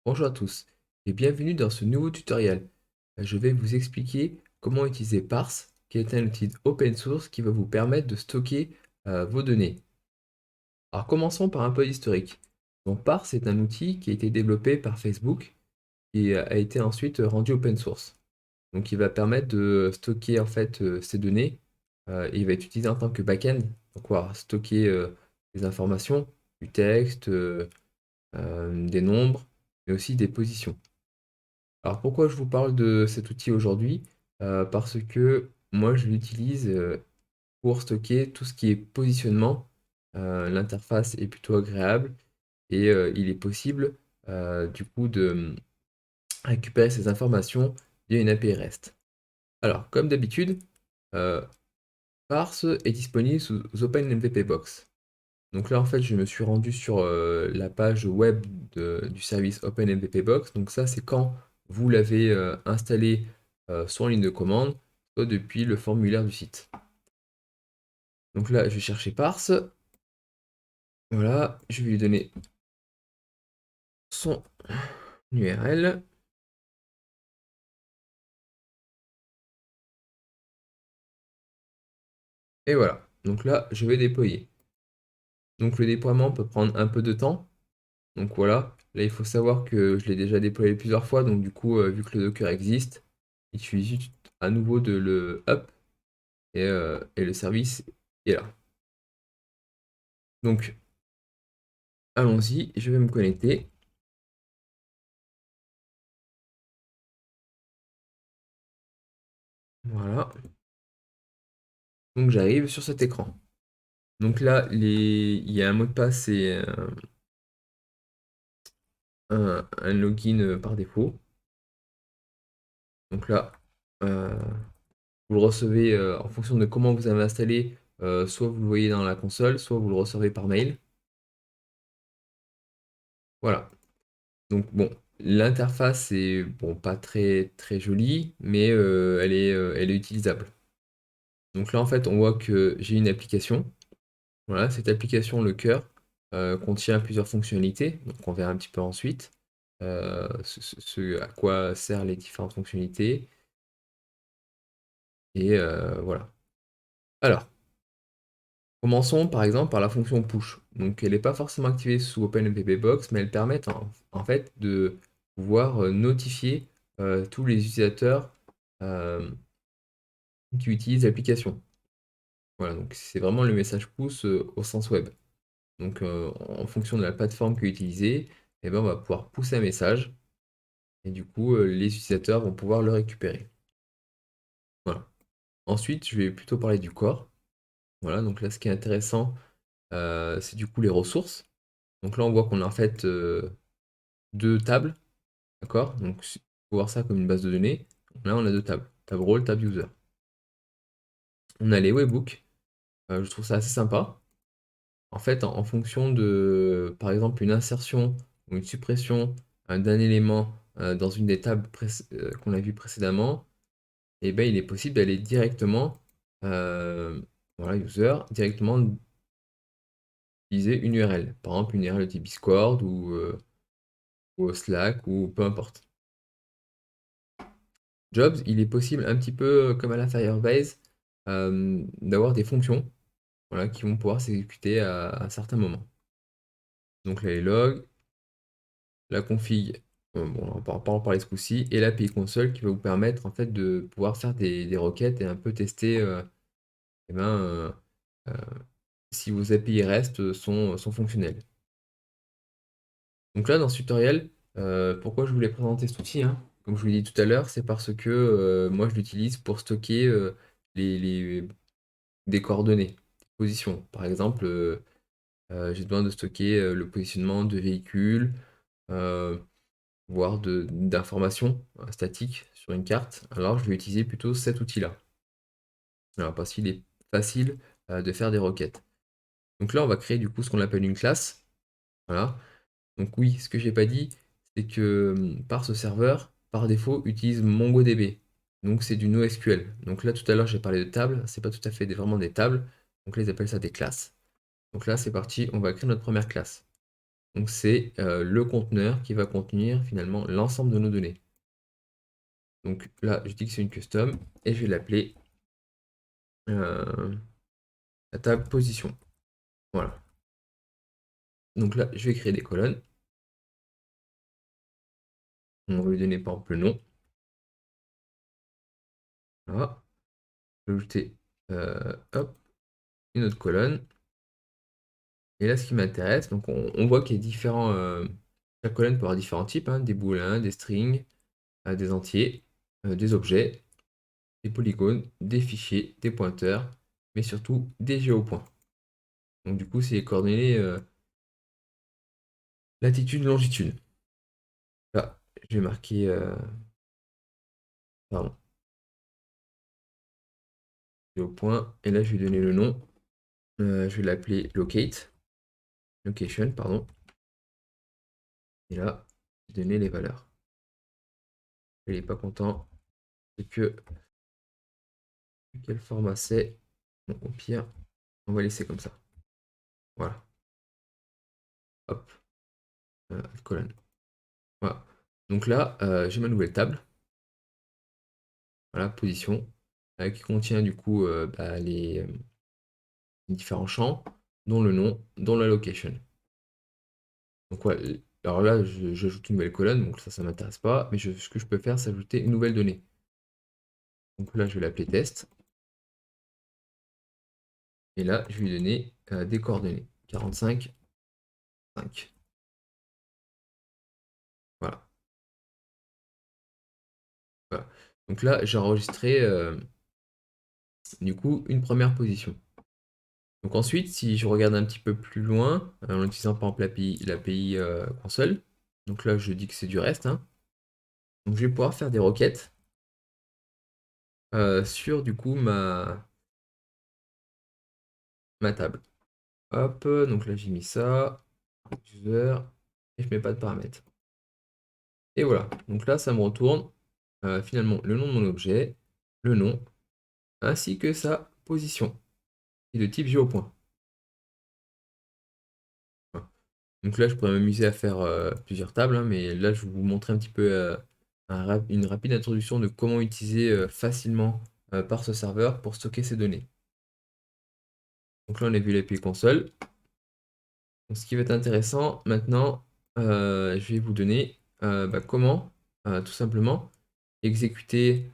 Bonjour à tous et bienvenue dans ce nouveau tutoriel. Je vais vous expliquer comment utiliser Parse, qui est un outil open source qui va vous permettre de stocker vos données. Alors commençons par un peu d'historique. Donc Parse est un outil qui a été développé par Facebook et a été ensuite rendu open source. Donc il va permettre de stocker en fait ces données et il va être utilisé en tant que backend. Donc on va stocker des informations, du texte, des nombres, mais aussi des positions. Alors pourquoi je vous parle de cet outil aujourd'hui? Parce que moi je l'utilise pour stocker tout ce qui est positionnement. L'interface est plutôt agréable et il est possible du coup de récupérer ces informations via une API REST. Alors comme d'habitude, euh, Parse est disponible sous OpenMVPBox. Donc là en fait je me suis rendu sur la page web du service OpenMVPBox. Donc ça c'est quand vous l'avez installé soit en ligne de commande, soit depuis le formulaire du site. Donc là je vais chercher Parse. Voilà, je vais lui donner son URL. Et voilà, donc là je vais déployer. Donc le déploiement peut prendre un peu de temps. Donc voilà, là il faut savoir que je l'ai déjà déployé plusieurs fois. Donc du coup, vu que le Docker existe, il suffit juste à nouveau de le up et le service est là. Donc, allons-y, je vais me connecter. Voilà. Donc, j'arrive sur cet écran. Donc là, il y a un mot de passe et un login par défaut. Donc là, euh, vous le recevez en fonction de comment vous avez installé. Soit vous le voyez dans la console, soit vous le recevez par mail. Voilà. Donc bon, l'interface est bon, pas très très jolie, mais elle est utilisable. Donc là, en fait, on voit que j'ai une application. Voilà, cette application, le cœur, contient plusieurs fonctionnalités. Donc on verra un petit peu ensuite ce à quoi servent les différentes fonctionnalités. Et voilà. Alors, commençons par exemple par la fonction push. Donc elle n'est pas forcément activée sous OpenMPBox, mais elle permet en fait de pouvoir notifier tous les utilisateurs euh, qui utilisent l'application. Voilà, donc c'est vraiment le message push au sens web. Donc en fonction de la plateforme que utiliser, eh ben, on va pouvoir pousser un message et du coup les utilisateurs vont pouvoir le récupérer. Voilà. Ensuite, je vais plutôt parler du corps. Voilà, donc là ce qui est intéressant, c'est du coup les ressources. Donc là on voit qu'on a en fait deux tables, d'accord? Donc faut voir ça comme une base de données. Donc là on a deux tables, table role, table user. On a les webhooks, je trouve ça assez sympa. En fait, en fonction de, par exemple, une insertion ou une suppression d'un élément dans une des tables qu'on a vues précédemment, eh ben, il est possible d'aller directement, euh, voilà, user, directement utiliser une URL. Par exemple, une URL de type Discord ou Slack ou peu importe. Jobs, il est possible un petit peu comme à la Firebase d'avoir des fonctions voilà, qui vont pouvoir s'exécuter à certains moments. Donc là, les logs, la config, bon, on va pas en parler ce coup-ci, et l'API console qui va vous permettre en fait de pouvoir faire des requêtes et un peu tester eh ben, euh, si vos API REST sont fonctionnels. Donc là, dans ce tutoriel, pourquoi je voulais présenter cet outil, hein, comme je vous l'ai dit tout à l'heure, c'est parce que moi je l'utilise pour stocker des coordonnées, des positions. Par exemple, j'ai besoin de stocker le positionnement de véhicules, euh, voire d'informations statiques sur une carte. Alors je vais utiliser plutôt cet outil-là. Alors parce qu'il est facile de faire des requêtes. Donc là, on va créer du coup ce qu'on appelle une classe. Voilà. Donc oui, ce que j'ai pas dit, c'est que par ce serveur, par défaut, utilise MongoDB. Donc c'est du NoSQL. Donc là, tout à l'heure, j'ai parlé de tables. C'est pas tout à fait vraiment des tables. Donc là, ils appellent ça des classes. Donc là, c'est parti, on va créer notre première classe. Donc c'est le conteneur qui va contenir finalement l'ensemble de nos données. Donc là, je dis que c'est une custom et je vais l'appeler la table position. Voilà. Donc là, je vais créer des colonnes. On va lui donner par exemple le nom. Voilà. Je vais ajouter hop, une autre colonne. Et là, ce qui m'intéresse, donc on voit qu'il y a différents. Chaque colonne peut avoir différents types, hein, des boolins, des strings, des entiers, des objets, des polygones, des fichiers, des pointeurs, mais surtout des géopoints. Donc du coup, c'est les coordonnées latitude, longitude. Là, je vais marquer, pardon, géopoint, et là, je vais donner le nom. Je vais l'appeler location, pardon. Et là, je vais donner les valeurs. Il n'est pas content, c'est que quel format c'est. Bon, au pire, on va laisser comme ça. Voilà. Hop, colonne. Voilà. Donc là, j'ai ma nouvelle table. Voilà, position, qui contient du coup bah, les différents champs, dont le nom, dont la location. Donc ouais, alors là, j'ajoute une nouvelle colonne, donc ça m'intéresse pas, mais ce que je peux faire, c'est ajouter une nouvelle donnée. Donc là, je vais l'appeler test. Et là, je vais lui donner des coordonnées. 45, 5. Voilà. Voilà. Donc là, j'ai enregistré du coup une première position. Donc ensuite, si je regarde un petit peu plus loin, en utilisant par exemple l'API console, donc là je dis que c'est du REST, hein. Donc je vais pouvoir faire des requêtes sur du coup ma table. Hop, donc là j'ai mis ça, user, et je mets pas de paramètres. Et voilà, donc là ça me retourne finalement le nom de mon objet, le nom, ainsi que sa position, et de type géopoint. Voilà. Donc là je pourrais m'amuser à faire plusieurs tables, hein, mais là je vais vous montrer un petit peu une rapide introduction de comment utiliser facilement par ce serveur pour stocker ces données. Donc là on a vu l'API console. Donc, ce qui va être intéressant maintenant, je vais vous donner bah, comment tout simplement exécuter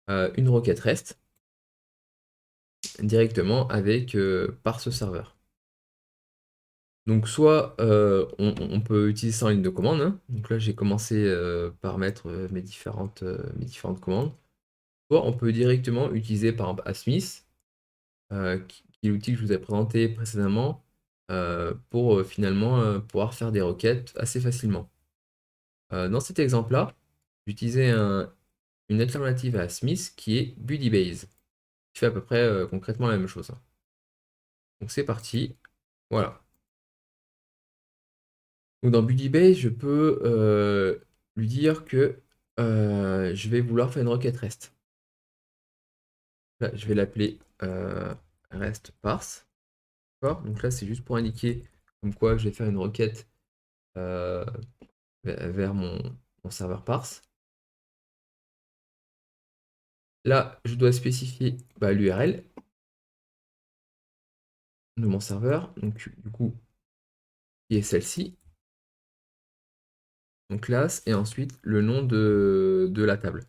une requête REST directement avec par ce serveur. Donc soit on peut utiliser ça en ligne de commande, hein. Donc là j'ai commencé par mettre mes différentes commandes. Soit on peut directement utiliser par exemple Asmith, qui est l'outil que je vous ai présenté précédemment, pour finalement pouvoir faire des requêtes assez facilement. Dans cet exemple-là, j'utilisais une alternative à Smith qui est Buddy-Base, qui fait à peu près concrètement la même chose, hein. Donc c'est parti, voilà. Donc dans Buddy-Base, je peux lui dire que je vais vouloir faire une requête REST. Là, je vais l'appeler REST parse. D'accord. Donc là, c'est juste pour indiquer comme quoi je vais faire une requête euh, vers mon serveur parse. Là, je dois spécifier bah, l'URL de mon serveur, donc du coup, qui est celle-ci, donc classe, et ensuite le nom de la table.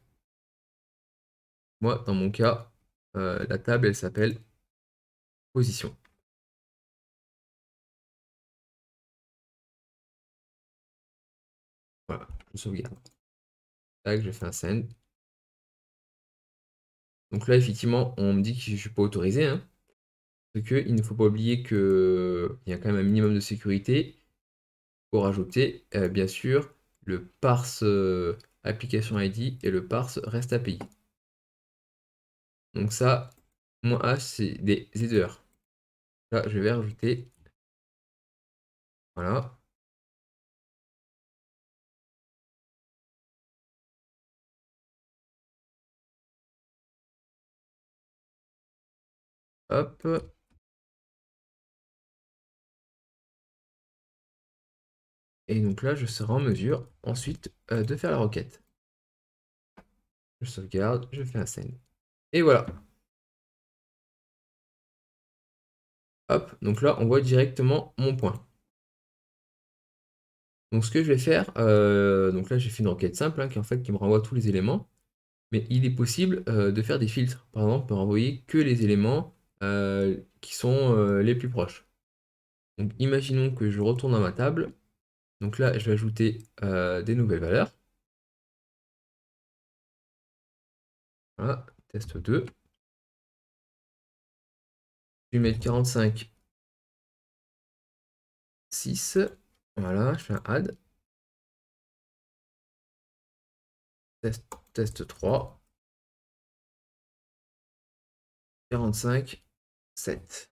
Moi, dans mon cas, la table, elle s'appelle position. Voilà, je sauvegarde. Tac, je fais un send. Donc là, effectivement, on me dit que je ne suis pas autorisé, hein, parce qu'il ne faut pas oublier qu'il y a quand même un minimum de sécurité pour rajouter, bien sûr, le parse application ID et le parse REST API. Donc ça, -h, c'est des headers. Là, je vais rajouter, voilà, hop, Et donc là, je serai en mesure ensuite de faire la requête. Je sauvegarde, je fais un send. Et voilà. Hop, donc là, on voit directement mon point. Donc ce que je vais faire, donc là j'ai fait une requête simple, hein, qui me renvoie tous les éléments, mais il est possible de faire des filtres. Par exemple, de renvoyer que les éléments qui sont les plus proches. Donc imaginons que je retourne à ma table. Donc là, je vais ajouter des nouvelles valeurs. Voilà, test 2. Je vais mettre 45, 6. Voilà, je fais un add. Test 3. 45, 7.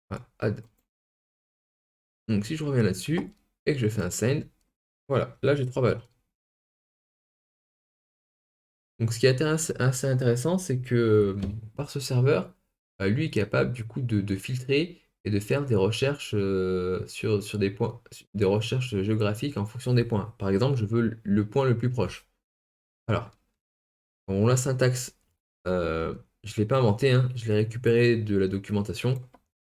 Voilà, add. Donc si je reviens là-dessus et que je fais un send, voilà, là j'ai 3 valeurs. Donc ce qui est assez intéressant, c'est que par ce serveur, lui est capable du coup de filtrer et de faire des recherches sur des points, des recherches géographiques en fonction des points. Par exemple, je veux le point le plus proche. Alors, bon, la syntaxe, je ne l'ai pas inventée, hein, je l'ai récupérée de la documentation.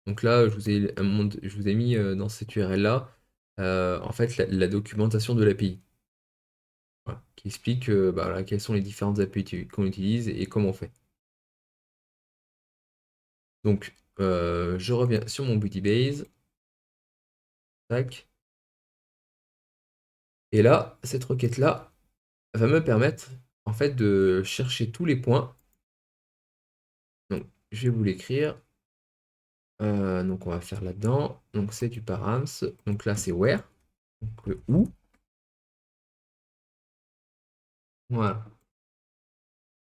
Donc là, je vous ai mis dans cette URL-là, en fait, la documentation de l'API. Voilà, qui explique bah, voilà, quelles sont les différentes API qu'on utilise et comment on fait. Donc, je reviens sur mon Buddy tac. Et là, cette requête-là va me permettre en fait de chercher tous les points. Donc, je vais vous l'écrire. Donc, on va faire là-dedans. Donc, c'est du params. Donc là, c'est where. Donc, le où. Voilà.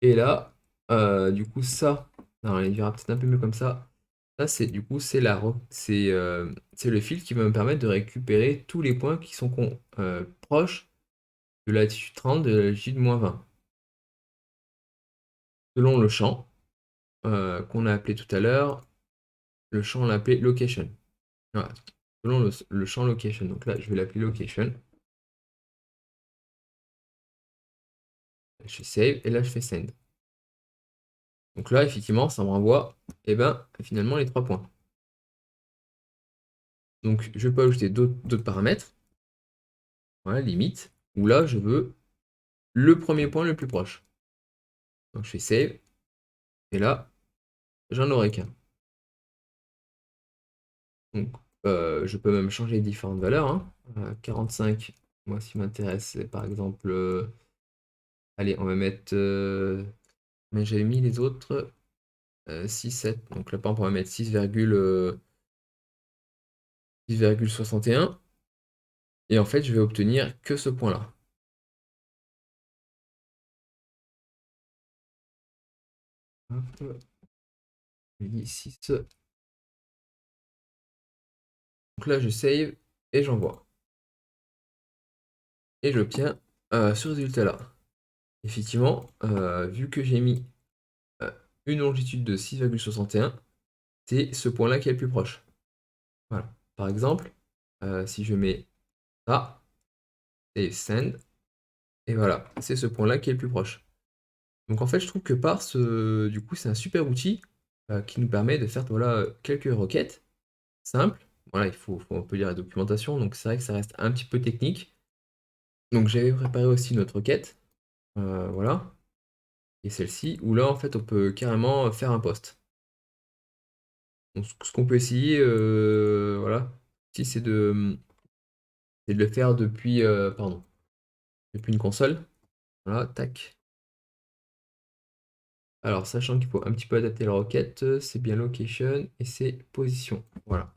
Et là, du coup, ça, alors, il verra peut-être un peu mieux comme ça. Ça, c'est du coup, c'est le fil qui va me permettre de récupérer tous les points qui sont proches de la latitude 30, de la latitude -20, selon le champ qu'on a appelé tout à l'heure. Le champ, on l'a appelé location. Voilà. Selon le champ location. Donc là, je vais l'appeler location. Je fais save et là, je fais send. Donc là, effectivement, ça me renvoie eh ben, finalement les 3 points. Donc, je peux ajouter d'autres paramètres. Voilà, limite. Où là, je veux le premier point le plus proche. Donc, je fais save. Et là, j'en aurai qu'un. Donc, je peux même changer les différentes valeurs, hein. 45, moi, ce qui m'intéresse, c'est par exemple... allez, on va mettre... mais j'avais mis les autres 6, 7. Donc là, par exemple, on va mettre 6,61. Et en fait, je vais obtenir que ce point-là. Hop, je dis 6. Donc là, je save et j'envoie. Et j'obtiens ce résultat-là. Effectivement, vu que j'ai mis une longitude de 6,61, c'est ce point-là qui est le plus proche. Voilà. Par exemple, si je mets ça et send, et voilà, c'est ce point-là qui est le plus proche. Donc en fait, je trouve que du coup, c'est un super outil qui nous permet de faire voilà, quelques requêtes simples. Voilà, faut un peu lire la documentation, donc c'est vrai que ça reste un petit peu technique. Donc j'avais préparé aussi notre requête, voilà, et celle-ci, où là, en fait, on peut carrément faire un post. Donc ce qu'on peut essayer, voilà, si c'est de le faire depuis, pardon, depuis une console. Voilà, tac. Alors, sachant qu'il faut un petit peu adapter la requête, c'est bien location et c'est position. Voilà.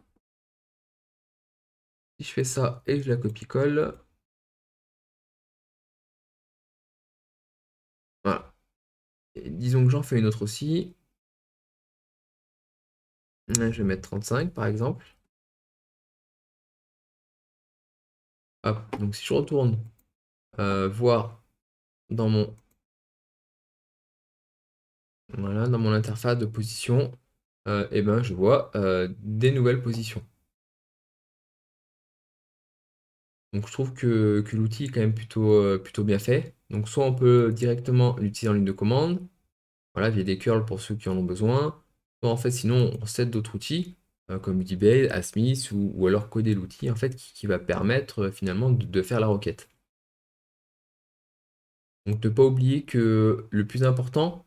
Si je fais ça et je la copie-colle, voilà. Et disons que j'en fais une autre aussi. Là, je vais mettre 35 par exemple. Hop. Donc si je retourne voir dans mon, voilà, dans mon interface de position, et ben, je vois des nouvelles positions. Donc je trouve que l'outil est quand même plutôt bien fait. Donc soit on peut directement l'utiliser en ligne de commande, voilà, via des curls pour ceux qui en ont besoin. Soit en fait, sinon, on set d'autres outils, comme Udibase, Asmith, ou alors coder l'outil en fait, qui va permettre finalement de faire la requête. Donc ne pas oublier que le plus important,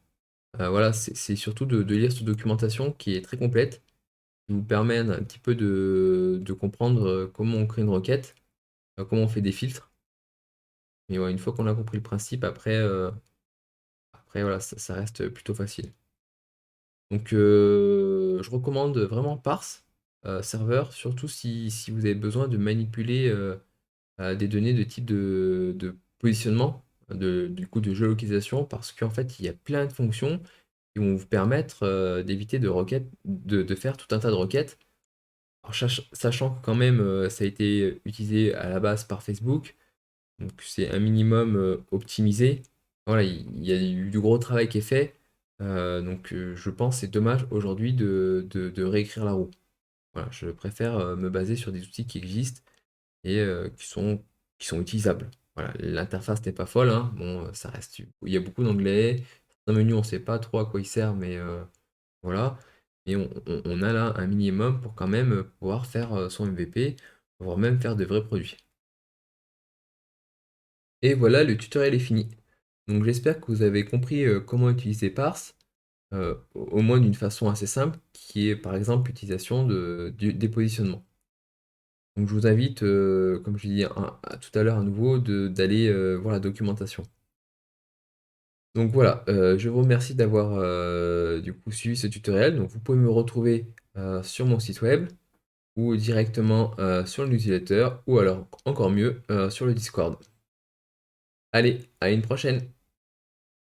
voilà, c'est surtout de lire cette documentation qui est très complète, qui vous permet un petit peu de comprendre comment on crée une requête, comment on fait des filtres. Mais ouais, une fois qu'on a compris le principe, après voilà, ça reste plutôt facile. Donc je recommande vraiment Parse serveur, surtout si vous avez besoin de manipuler des données de type de positionnement, du coup de géolocalisation, parce qu'en fait il y a plein de fonctions qui vont vous permettre d'éviter de faire tout un tas de requêtes. Alors, sachant que quand même ça a été utilisé à la base par Facebook, donc c'est un minimum optimisé. Voilà, il y a eu du gros travail qui est fait. Donc je pense que c'est dommage aujourd'hui de réécrire la roue. Voilà, je préfère me baser sur des outils qui existent et qui sont utilisables. Voilà, l'interface n'est pas folle, hein. Bon, ça reste, il y a beaucoup d'anglais. Un menu, on ne sait pas trop à quoi il sert, mais voilà. Mais on a là un minimum pour quand même pouvoir faire son MVP, voire même faire de vrais produits. Et voilà, le tutoriel est fini. Donc j'espère que vous avez compris comment utiliser Parse, au moins d'une façon assez simple, qui est par exemple l'utilisation des positionnements. Donc je vous invite, comme je l'ai dit tout à l'heure à nouveau, d'aller voir la documentation. Donc voilà, je vous remercie d'avoir du coup suivi ce tutoriel. Donc vous pouvez me retrouver sur mon site web ou directement sur le newsletter ou alors encore mieux sur le Discord. Allez, à une prochaine!